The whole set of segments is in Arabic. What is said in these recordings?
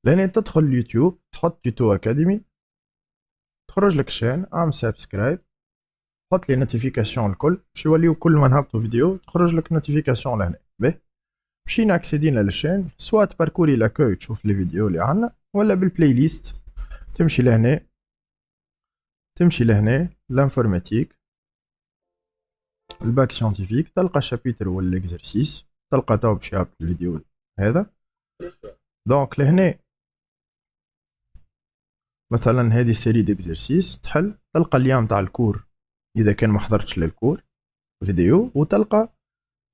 لأن تدخل اليوتيوب تحط توتو أكاديمي، تخرج لك الشين، اعمل سبسكرايب، حط لي نوتيفيكاسيون الكل باش يوليو كل ما نهبطو فيديو تخرج لك نوتيفيكاسيون لهنا. باهي مشينا اكسيدينا للشين، سوا تباركوري لاكوي تشوف لي فيديو اللي عندنا، ولا بالبلاي ليست تمشي لهنا، تمشي لهنا لانفورماتيك، الباك سيانتيفيك، تلقى الشابيتر ولا الاكزرسيس، تلقى تو باش يهبط الفيديو هذا. دونك لهنا مثلا هذه سيري ديكزرسيس تحل، تلقى اليوم تاع الكور اذا كان ما حضرتش للكور فيديو، وتلقى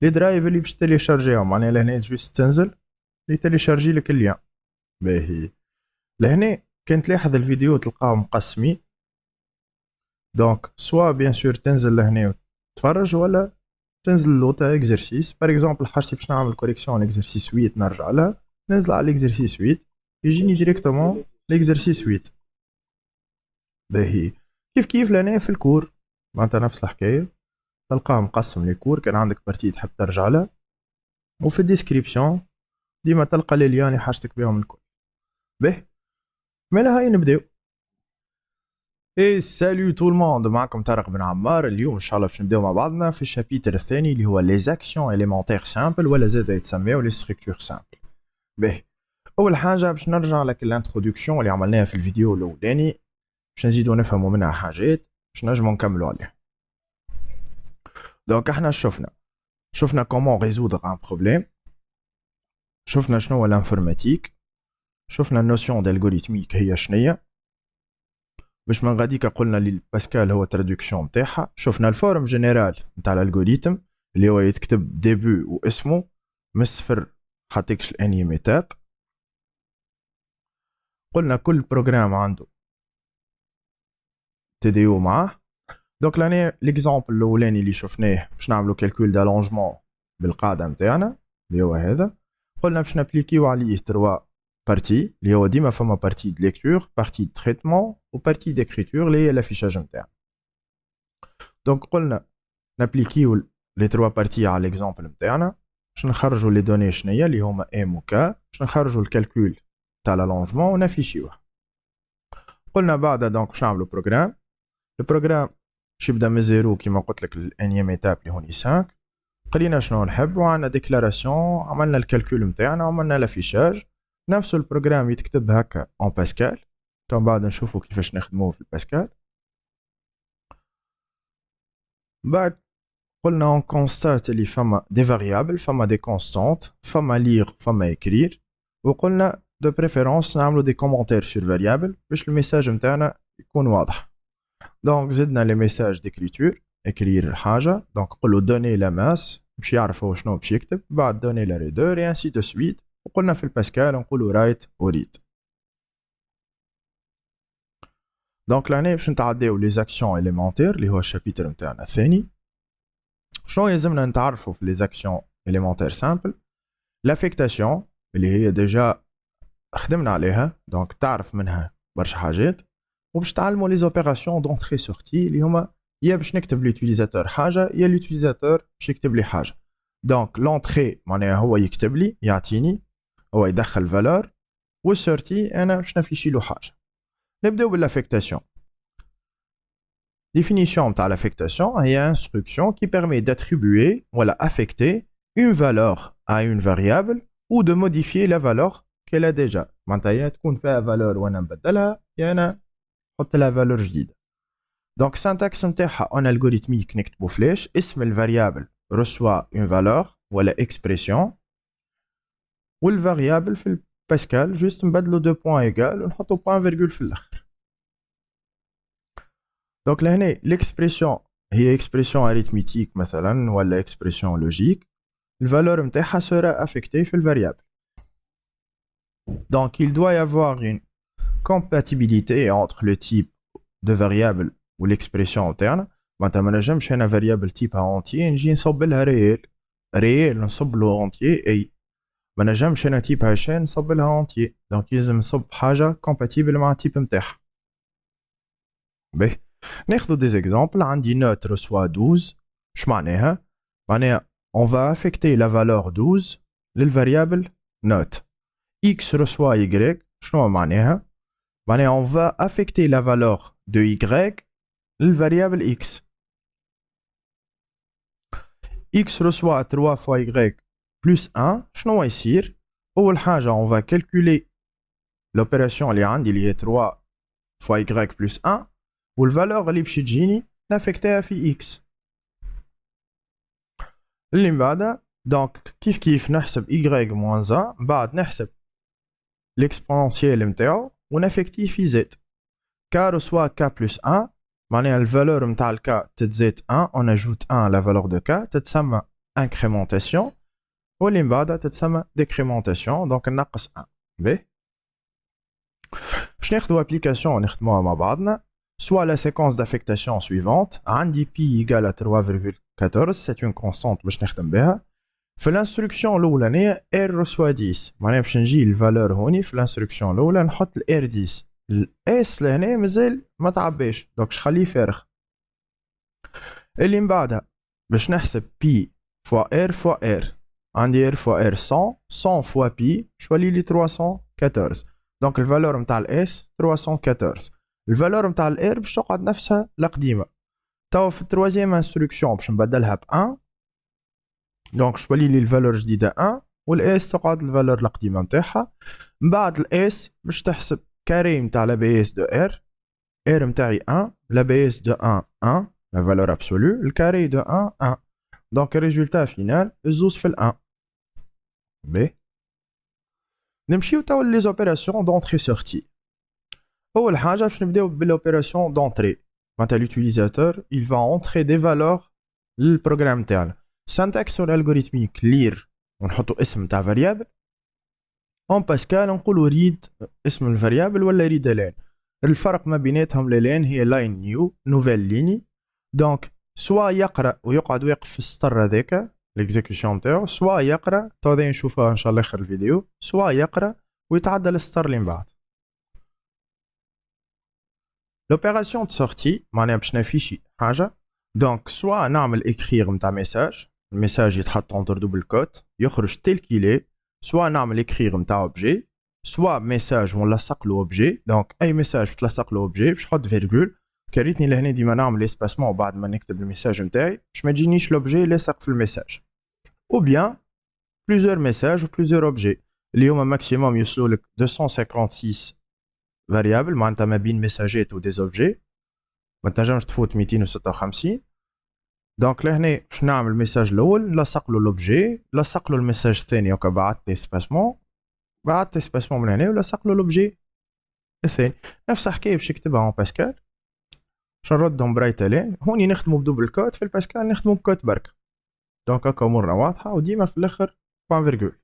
لي درايف اللي باش تيليشارجيهم، معناها لهنا جوست تنزل لي تيليشارجي لك اليوم. باهي لهنا كان تلاحظ الفيديو تلقاهم مقسمين، دونك سوا بيان سور تنزل لهنا وتتفرج، ولا تنزل لوتا اكزرسيس. باغ اكزومبل حاجتي باش نعمل كوريكسيون اكزرسيس 8 نرجع لها، ننزل على الاكزرسيس 8 يجيني ديريكتومون الاكزرسيس 8. باهي كيف كيف لهنا في الكور معناتها نفس الحكايه، تلقاه مقسم لي كور، كان عندك بارتي تحب ترجع لها، وفي الديسكريبسيون ديما تلقى لي ليان حاجتك بهم الكل. باهي مالا هاي نبداو. اي سالو تو الموند، معكم طارق بن عمار. اليوم ان شاء الله باش نبداو مع بعضنا في الشابيتر الثاني اللي هو لي زاكسيون اليمونتير سامبل، ولا زاد يتسميو لي ستركتور سامبل. باهي اول حاجه باش نرجع لك الانتروداكسيون اللي عملناها في الفيديو الاولاني، باش نزيدو نفهموا منها حاجات باش نجمو نكملوا عليها. دونك احنا شفنا كومون ريزودر ان بروبليم، شفنا شنو هو الانفورماتيك، شفنا النوسيون دالغوريتميك هي شنية، باش من غاديكا قلنا لي باسكال هو ترادكسيون نتاعها، شفنا الفورم جينيرال نتاع الالغوريتم اللي هو يتكتب ديبو واسمه من الصفر حتىكش الانيم ايتاب. قلنا كل بروجرام عنده تي دي او معاه. دونك لاني ليكزامبل الاولاني اللي شفناه باش نعملو كالكول دالونجمون بالقاعده نتاعنا اللي هو هذا، قلنا باش نابليكيو عليه 3 بارتي اللي هو ديما فما بارتي د ليكتور، بارتي د تريتمون، وبارتي ديكريتور اللي هي لافيشاج نتاعنا. دونك قلنا نابليكيو لي 3 بارتي على ليكزامبل نتاعنا باش نخرجوا لي دوني شنيا اللي هما ام و كا، باش نخرجوا الكالكول تاع لالونجمون ونافيشيوه. قلنا بعدها دونك باش نعملوا بروجرام، البروجرام باش يبدا من زيرو كيما قلت لك الانيام ايتاب اللي هوني 5. قرينا شنو نحب وعندنا ديكلاراسيون، عملنا الكالكول نتاعنا وعملنا لافيشاج. نفس البروجرام يتكتب هكا اون باسكال، تو بعد نشوفوا كيفاش نخدموه في الباسكال. بعد قلنا اون كونستات اللي فما دي فاريابل، فما دي كونستانت، فما ليغ فما اكرير، وقلنا دو بريفيرونس نعملو دي كومونتير سور فاريابل باش الميساج نتاعنا يكون واضح. دونك زدنا لي ميساج ديكريتور، اكرير الحاجه، دونك نقولو دوني لا ماس باش يعرف هو شنو باش يكتب، بعد دوني لا ريدور اي انسي دو سويت. وقلنا في الباسكال نقولو رايت وريد. دونك لهنا باش نتعداو لي زاكسيون اليمونتير اللي هو الشابيتر نتاعنا الثاني. شنو يلزمنا نتعرفوا في لي زاكسيون اليمونتير سامبل؟ لافيكتاسيون اللي هي ديجا خدمنا عليها، دونك تعرف منها برشا حاجات. وباش تعلموا لي زوبيراسيون دونتري سورتي اللي هما يا باش نكتب ليوتيليزاتور حاجه يا ليوتيليزاتور باش يكتب لي حاجه. دونك لونتري معناها هو يكتب لي يعطيني، هو يدخل فالور، والسورتي انا باش نافيشي له حاجه. نبداو بالافيكتاسيون. Définition de l'affectation est une instruction qui permet d'attribuer ou d'affecter une valeur à une variable ou de modifier la valeur qu'elle a déjà. معناتها تكون فيها valeur وانا نبدلها يا انا نحط لها valeur جديده. Donc syntaxe نتاعها en algorithmique نكتبو فلاش، اسم الفاريابل reçoit une valeur ولا expression، والفاريابل في الباسكال جوست نبدلو دو بوان ايغال ونحطو بوان فيرغول في الاخر. دونك لهنا ليكسبريسيون هي اكسبريسيون اريثميتيك مثلا ولا اكسبريسيون لوجيك، الفالور نتاعها سورا افيكتي في الفاريابل. Donc il doit y avoir une compatibilité entre le type de variable ou l'expression interne. معناتها ما نجمش انا فاريابل تيبها entier نجي نصب لها ريال نصب له entier اي، ما نجمش انا تيبها شين نصب لها entier. دونك لازم نصب حاجه كومباتيبل مع التيب نتاعها. باهي ناخذ دي زيكزامبل. عندي نوت reçoit 12، اش معناها؟ معناها on va affecter la valeur 12 للفاريابل نوت. x reçoit y، شنو معناها؟ معناها on va affecter la valeur de y le variable x. X reçoit 3 fois y plus 1. شنو يصير؟ أول حاجة on va calculer l'opération اللي عندي اللي هي 3 fois y plus 1 والvaleur اللي باش تجيني نافكتها في x. اللي من بعدها دونك كيف نحسب y moins 1 بعد نحسب l'exponentielle نتاعو ونافكتيه في z. k reçoit k plus 1 معناها الفالور نتاع الك تتزاد 1 on ajoute 1 la valeur de k تتسمى incrémentation واللي من بعدها تتسمى décrémentation دونك نقص 1. باهي باش ناخدو ابليكاسيون نخدموها مع بعضنا. soit la séquence d'affectation suivante عندي p égale à 3,14 c'est une constante باش نخدم بها. في الانستركسيون الاولانيه r reçoit 10 معناها باش نجي الفالور هوني في الانستركسيون الاولى نحط ال r 10 الاس لهنا مازال ما تعباش دونك نخليه فارغ. اللي من بعدها باش نحسب p فوا r فوا r عندي r فوا r 100 فوا p شولي لي 314 دونك الفالور نتاع الاس 314. الفالور نتاع الار باش تقعد نفسها القديمه. توا في التروازيام انستركسيون باش نبدلها ب 1 دونك شولي لي الفالور جديده 1 والاس تقعد الفالور القديمه نتاعها. من بعد الاس باش تحسب كاري نتاع لا بي اس دو ار نتاعي 1 لا بي اس دو 1 لا فالور ابسولو الكاري دو 1 دونك الريزولتا فينال الزوز في ال 1. بي نمشيو توا لي زوبيراسيون دونتري سورتي. أول حاجة باش نبداو بالopération d'entrée معناتها l'utilisateur il va entrer des valeurs للبروغرام تاعنا. syntaxe والالغوريثميك لير ونحطو اسم تاع variable en باسكال نقولو read اسم الفاريابل ولا read line. الفرق ما بيناتهم لين هي line new nouvelle ligne دونك سوا يقرأ ويقعد واقف في السطر هذاك l'exécution تاعو سوا يقرأ تو نشوفها ان شاء الله اخر الفيديو سوا يقرأ ويتعدى السطر اللي من بعد. l'opération de sortie معناها باش نافيشي حاجه دونك سوا نعمل écrire نتاع ميساج الميساج يتحط اونتر دوبل كوت يخرج تيل كيلي سوا نعمل écrire نتاع اوبجي سوا ميساج ونلصق له اوبجي دونك اي ميساج تلصق له اوبجي باش نحط فيرغول كريتني لهنا ديما نعمل اسباسمون بعد ما نكتب الميساج نتاعي باش ما تجينيش لوبجي لاصق في الميساج او بيان بليزيور ميساج و بليزيور اوبجي اللي هما ماكسيموم يوصلوا لك 256 فاريابل معناتها ما بين ميساجات و ديزوبجي ما تنجمش تفوت 256 دونك لهنا باش نعمل الميساج الاول نلصق له لوبجي نلصق له الميساج الثاني هكا بعثت اسباسمون من هنا ولصق له لوبجي الثاني نفس الحكايه باش نكتبها اون باسكال باش نردهم برايتالين هوني نخدموا بدوبل كوت في الباسكال نخدموا بكوت برك دونك هكا امورنا واضحه وديما في الاخر بوان فيرغول.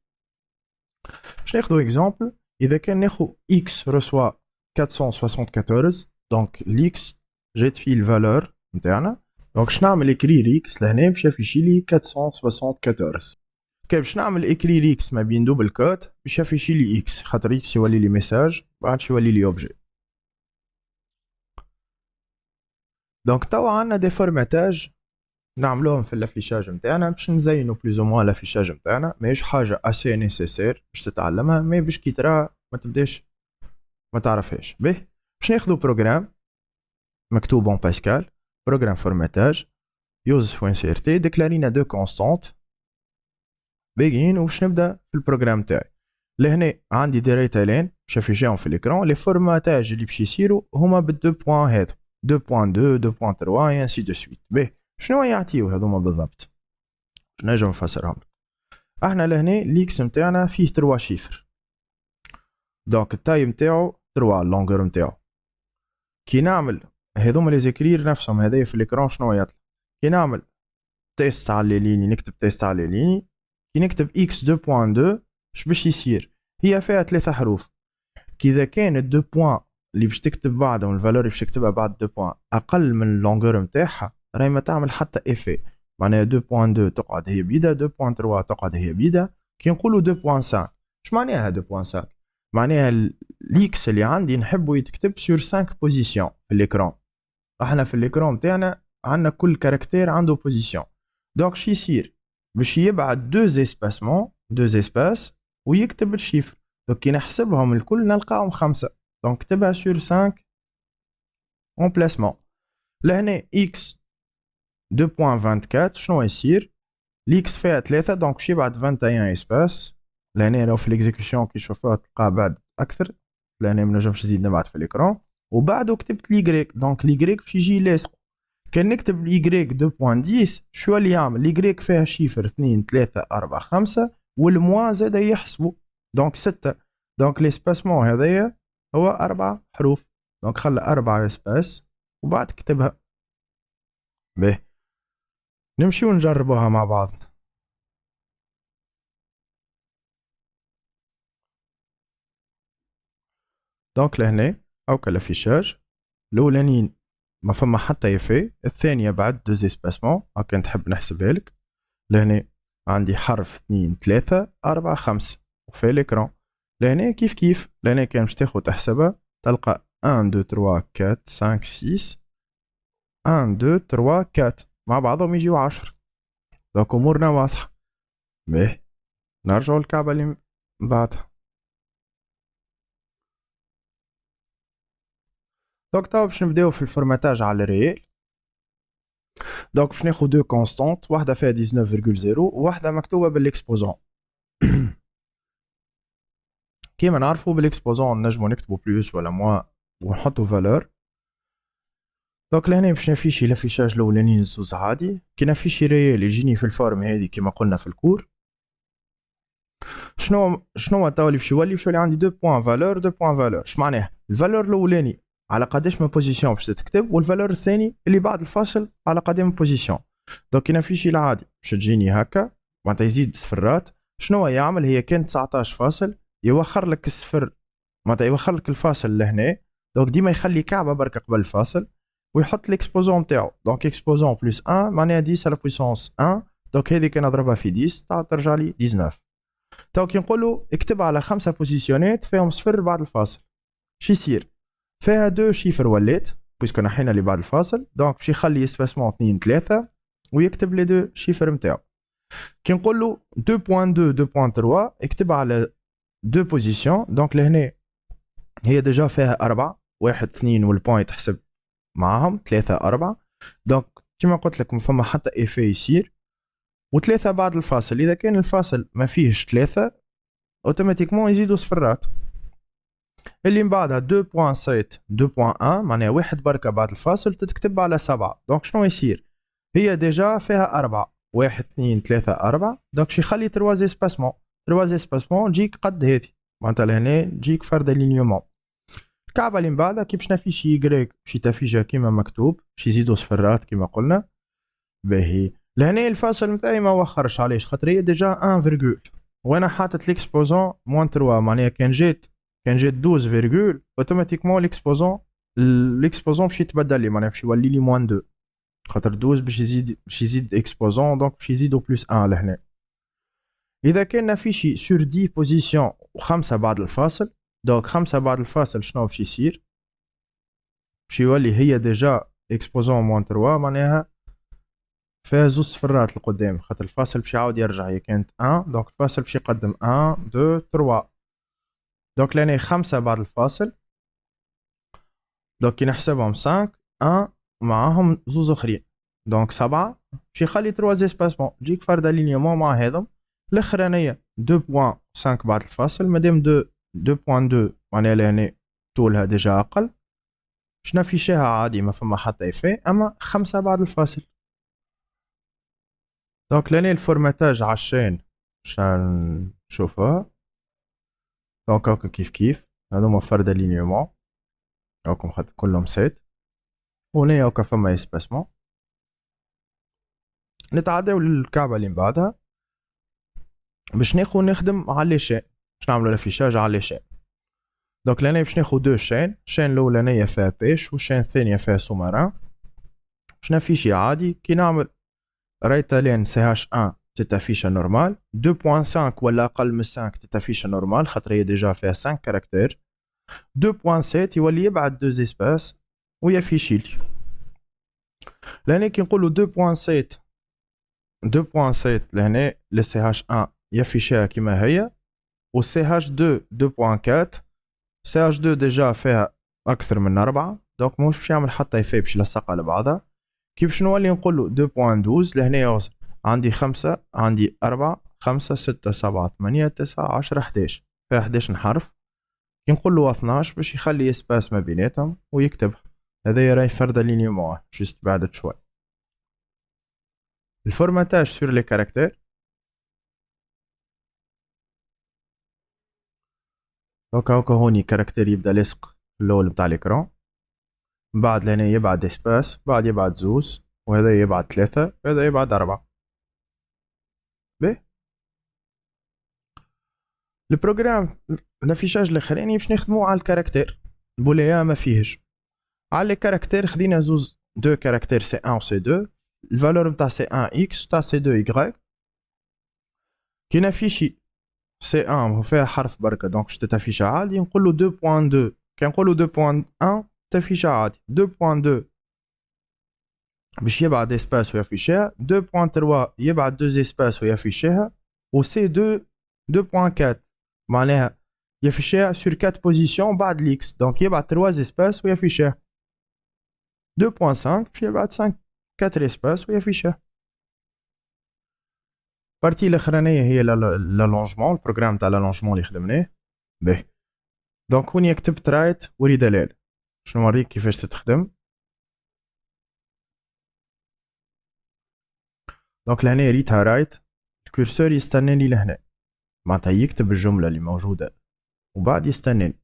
باش ناخذ اكزامبل اذا كان ناخذ اكس ريسوا 474 دونك ليكس جات فيه الفالور نتاعنا دونك باش نعمل اكري اكس لهنا باش يفيشي لي 474 كي باش نعمل اكري اكس ما بين دوبل كوت باش يفيشي لي اكس خاطر اكس يولي لي ميساج بعد يولي لي اوبجي. دونك توا عندنا دي فورماتاج نعملوهم في الافيشاج نتاعنا باش نزينو بلوز او موان الافيشاج نتاعنا ماهيش حاجه اسي نيسيسير باش تتعلمها مي باش كي ترى ما تبداش ما تعرفهاش. به باش ناخذوا بروغرام مكتوب اون باسكال بروغرام فورماتاج يوز فوين سي ار تي ديكلارينا دو كونستانت باقيين وباش نبدا في البروغرام تاعي. لهنا عندي دي ريتالين باش نفيشيهم في الاكران لي فورماتاج اللي باش يصيروا هما بالدو بوان هذا 2.2 2.3 اي انسي دو سويت. به شنو يعطيو هذوما بالضبط باش نجم نفسرهم لك. احنا لهنا ليكس نتاعنا فيه 3 شيفر دونك التايم نتاعو 3 اللونغور نتاعو كي نعمل هذوما لي زيكرير نفسهم هذايا في الاكران شنو يطلع كي نعمل تيست على لي ليني نكتب تيست على لي ليني كي نكتب x 2.2 اش باش يصير هي فيها 3 حروف كي اذا كان الدو بوان اللي باش تكتب بعدهم الفالور اللي باش تكتبها بعد 2 بوان اقل من اللونغور نتاعها راهي ما تعمل حتى افي معناها 2.2 تقعد هي بيدا 2.3 تقعد هي بيدا كي نقولوا 2.5 اش معناها 2.5 معناها الاكس اللي عندي نحبه يتكتب سور 5 بوزيسيون في الاكران. احنا في الاكران تاعنا عندنا كل كاركتير عنده بوزيسيون دونك شي يصير باش يبعت 2 اسباس ويكتب الشيفر دونك كي نحسبهم الكل نلقاهم 5. دونك كتبها سور 5 امبلاسمون. لهنا x 2.24 شنو يصير؟ ليكس فيها 3 دونك مشي بعد 21 اسباس. لهنا لو في ليكزيكسيون كي تشوفوها تلقاها بعد اكثر، لهنا ما نجمش نزيد نبعث في الاكران. وبعده كتبت ليغريك، دونك ليغريك باش يجي لاصق. كان نكتب ليغريك 2.10 شو اللي يعمل؟ ليغريك فيها شيفر 2 3 4 5 والموا زاد يحسبوا دونك 6. دونك ليسباسمون هذايا هو 4 حروف، دونك خلى 4 اسباس وبعد كتبها. باهي نمشيو نجربوها مع بعض. دونك لهنا هاكا لافيشاج الاولانيين ما فما حتى يفي، الثانيه بعد دوز اسباسمون هاكا نحب نحسبها لك. لهنا عندي حرف 2 3 4 5 وفي الاكران. لهنا كيف كيف، لهنا كان باش تاخد تحسبها تلقى 1 2 3 4 5 6 1 2 3 4 مع بعضهم يجيو 10. دونك امورنا واضحه. باهي نرجعو للكعبه اللي بعدها. دونك توا باش نبداو في الفورماتاج على الريال. دونك باش ناخذ دو كونستانت، واحده فيها 19.0 وواحده مكتوبه بالاكسبوزون. كيما نعرفوا بالاكسبوزون نجمو نكتبو بلوس ولا موا ونحطو فالور. دونك لهنا باش نافيشي لافيشاج الاولاني الزوز عادي. كي نافيشي ريال يجيني في الفورم هذه كيما قلنا في الكور. شنو توا اللي باش يولي؟ باش يولي عندي 2 بوان فالور 2 بوان فالور. اش معناها؟ الفالور الاولاني على قداش من بوزيسيون باش تكتب، والفالور الثاني اللي بعد الفاصل على قداش من بوزيسيون. دونك كي نافيشي العادي باش تجيني هكا معناتها يزيد صفرات. شنو يعمل؟ هي كانت 19 فاصل يوخر لك الصفر، معناتها يوخر لك الفاصل لهنا. دونك ديما يخلي كعبه بركه قبل الفاصل ويحط ليكسبوزون نتاعو. دونك اكسبوزون بلس 1 معناها 10 على بويسونس 1. دونك هذه كان نضربها في 10 ترجع لي 19. تو كي نقولوا اكتب على 5 بوزيسيونات فيهم صفر بعد الفاصل، شو يصير؟ فيها 2 شيفر ولات بويسكو نحينا اللي بعد الفاصل. دونك باش يخلي اسباسمون 2 3 ويكتب لي 2 شيفر نتاعو. كي نقولوا 2.2 2.3 اكتب على 2 بوزيسيون. دونك لهنا هي ديجا فيها 4 1 2 والبوينت تحسب معاهم 3 4. دونك كيما قلت لك ما فما حتى ايفي يصير. وثلاثة بعد الفاصل، إذا كان الفاصل ما فيهش 3 اوتوماتيكمون يزيدوا صفرات. اللي من بعدها 2.7 2.1 معناها واحد بركة بعد الفاصل تتكتب على 7. دونك شنو يصير؟ هي ديجا فيها 4 1 2 3 4. دونك شي يخلي 3 اسباسمون 3 اسباسمون تجيك قد هذه، معناتها لهنا تجيك فرد الينيومون. الكعبة اللي من بعدها كي باش نافيشي يغريك باش تافيجا كيما مكتوب باش يزيدوا صفرات كيما قلنا. باهي لهنا الفاصل نتاعي ما وخرش، علاش؟ خاطر هي ديجا 1 فيرغول وانا حاطط ليكسبوزون موان 3 معناها كان جات 12 فيرغول اوتوماتيكمون ليكسبوزون باش يتبدل لي، معناها باش يولي لي موان 2 خاطر 12 باش يزيد اكسبوزون دونك باش يزيدوا بلس 1 لهنا. اذا كان نافيشي سور 10 بوزيسيون و5 بعد الفاصل، دونك 5 بعد الفاصل شنو باش يصير؟ باش يولي هي ديجا اكسبوزون موان 3 معناها فيها زوج صفرات لقدام خاطر الفاصل باش يعاود يرجع. هي كانت 1 دونك الفاصل باش يقدم 1 2 3. دونك لهنا 5 بعد الفاصل. دونك كي نحسبهم 5 1 معاهم زوز اخرين دونك 7 باش يخلي 3 اسباسمون تجيك فرد الينيومون مع هذم. الاخرانيه 2.5 بعد الفاصل مادام 2.2 معناها لهنا طولها ديجا اقل باش نافيشيها عادي ما فما حتى ايفي. اما 5 بعد الفاصل. دونك لهنا الفورماتاج عشان باش نشوفها. دونك هاكا كيف كيف هذوما فرد الينيومون هاكم خاطر كلهم سيت. وهنا هاكا فما اسباسمون. نتعداو للكعبة اللي من بعدها باش نخدم على لي شين، باش نعملو لافيشاج على لي شين. دونك لهنا باش ناخد 2 شين، الشين الاولانية فيها بيش والشين الثانية فيها سوماران. باش نافيشي عادي كي نعمل رايتالين سي هاش 1 تتافيشا نورمال، 2.5 ولا اقل من 5 تتافيشا نورمال خاطر هي ديجا فيها 5 كاركتير. 2.7 يولي يبعد 2 اسباس ويافيشي لي. لهنا كي نقولو 2.7 لهنا لسي هاش 1 يافيشيها كيما هي. و CH2 2.4 CH2 ديجا فيها اكثر من 4 دونك ماهوش باش يعمل حتى يفي باش يلصقها لبعضها. كي باش نولي نقول له 2.12 لهنا عندي 5 عندي 4 5 6 7 8 9 10 11 فيها 11 حرف. كي نقول له 12 باش يخلي اسباس ما بيناتهم ويكتبها. هذا راهي فرد لينيومون جست بعدت شوي. الفورماتاج سور لي كاركتير دونك هاكا هوني كاركتير يبدا لاصق في الاول نتاع الاكران، من بعد لهنا يبعد اسباس، بعد يبعد زوز، وهذا يبعد 3 وهذا يبعد 4. باهي البروغرام الافيشاج الاخراني باش نخدمو على الكاركتير بولايا ما فيهش. على لي كاركتير خدينا زوز دو كاركتير سي 1 و سي 2 الفالور نتاع سي 1 اكس وتاع سي 2 y. كي نافيشي سي 1 هو فيها حرف بركه دونك باش تتافيشا عادي نقول له 2.2. كي نقول له 2.1 تافيشا عادي 2.2 باش يبعد اسباس ويافيشيها 2.3 يبعد 2 اسباس ويافيشيها و سي 2 2.4 معناها يافيشيها سور 4 بوزيسيون بعد ليكس دونك يبعد 3 اسباس ويافيشيها 2.5 باش يبعد 5 4 اسباس ويافيشيها. بارتي الاخرانيه هي لالونجمون البروغرام تاع لالونجمون اللي خدمناه. باهي دونك هوني كتبت رايت وري دلال باش نوريك كيفاش تتخدم. دونك لهنا ريتها رايت الكورسور يستناني لهنا معناتها يكتب الجمله اللي موجوده وبعد يستناني.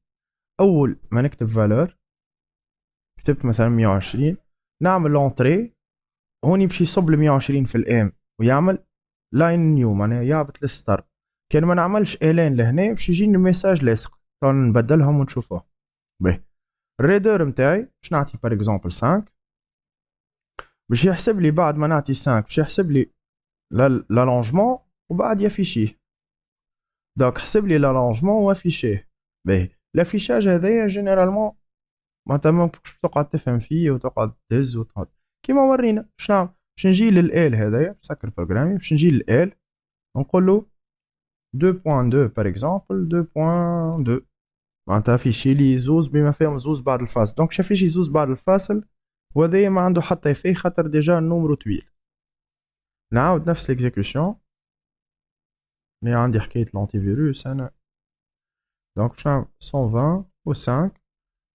اول ما نكتب فالور كتبت مثلا 120 نعمل لونطري هوني باش يصب ال 120 في الام ويعمل لاين نيو معناها يهبط للستار. كان ما نعملش الين لهنا باش يجيني الميساج لاصق نبدلهم ونشوفوه. باهي الريدر نتاعي باش نعطي بار اكزومبل 5 باش يحسب لي بعد ما نعطي 5 باش يحسب لي لالونجمون وبعد يافيشيه. دونك حسب لي لالونجمون وافيشيه. باهي لافيشاج هذايا جينيرالمون معناتها ماكش تقعد تفهم فيه وتقعد تهز وتقعد كيما ورينا باش نعمل باش نجي للال هذايا سكر بروغرامي باش نجي للال ونقول له 2.2 بار اكزومبل 2.2 معناتها فيشي لي زوز بما فيهم زوز بعد الفاصل دونك شاف يجي زوز بعد الفاصل وهذايا ما عنده حتى يفي خاطر ديجا النومرو طويل. نعاود نفس الاكزيكيوشن اللي عندي حكايه لونتي فيروس انا دونك باش نعمل 120 و 5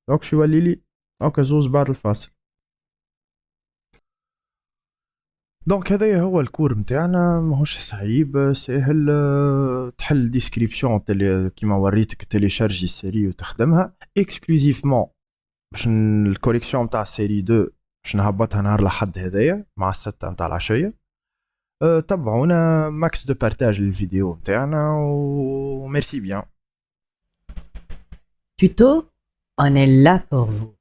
دونك شو يولي لي هاكا زوز بعد الفاصل. دونك هذايا هو الكور نتاعنا ماهوش صعيب ساهل تحل ديسكريبسيون كيما وريتك تيليشارجي السيري وتخدمها اكسكلوزيفمون باش الكوريكسيون نتاع السيري 2 باش نهبطها نهار الأحد هذايا مع 6 نتاع العشيه. تبعونا ماكس دو بارتاج للفيديو نتاعنا وميرسي بيان. Tuto, on est là pour vous.